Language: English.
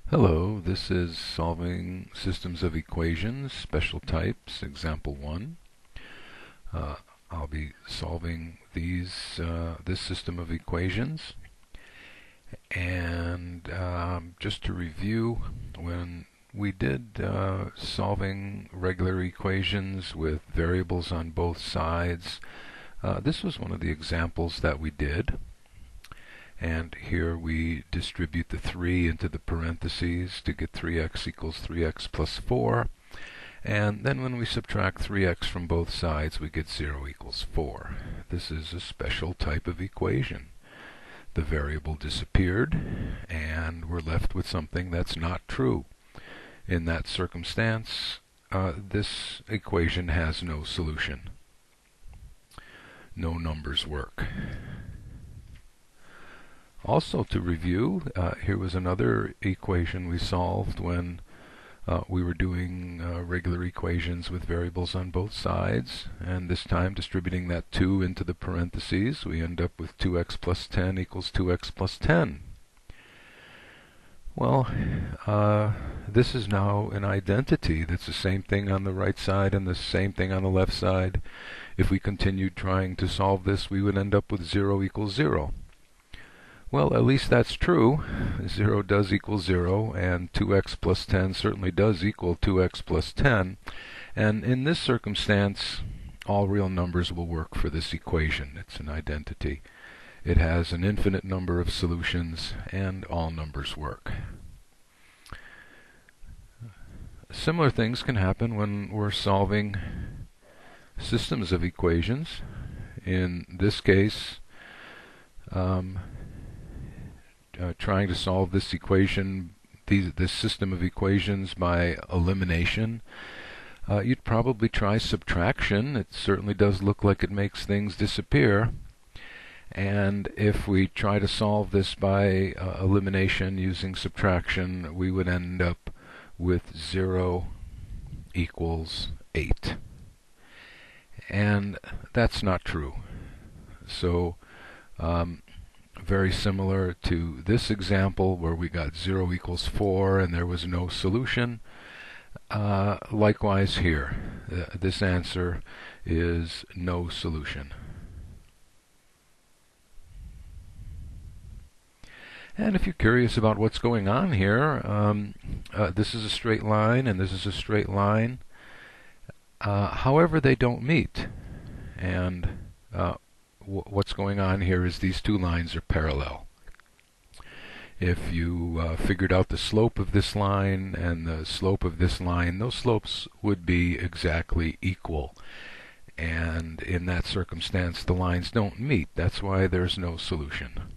Hello, this is solving systems of equations, special types, example 1. Uh, I'll be solving this system of equations. And just to review, when we did solving regular equations with variables on both sides, this was one of the examples that we did. And here we distribute the 3 into the parentheses to get 3x equals 3x plus 4. And then when we subtract 3x from both sides, we get 0 equals 4. This is a special type of equation. The variable disappeared, and we're left with something that's not true. In that circumstance, this equation has no solution. No numbers work. Also, to review, here was another equation we solved when we were doing regular equations with variables on both sides, and this time distributing that 2 into the parentheses, we end up with 2x plus 10 equals 2x plus 10. Well, this is now an identity that's the same thing on the right side and the same thing on the left side. If we continued trying to solve this, we would end up with 0 equals 0. Well, at least that's true. 0 does equal 0, and 2x plus 10 certainly does equal 2x plus 10. And in this circumstance, all real numbers will work for this equation. It's an identity. It has an infinite number of solutions, and all numbers work. Similar things can happen when we're solving systems of equations. In this case, trying to solve this equation, this system of equations by elimination. You'd probably try subtraction. It certainly does look like it makes things disappear. And if we try to solve this by elimination using subtraction, we would end up with 0 equals 8. And that's not true. So very similar to this example where we got 0 equals 4 and there was no solution. Likewise here, this answer is no solution. And if you're curious about what's going on here, this is a straight line and this is a straight line. However, they don't meet. And what's going on here is these two lines are parallel. If you figured out the slope of this line and the slope of this line, those slopes would be exactly equal. And in that circumstance, the lines don't meet. That's why there's no solution.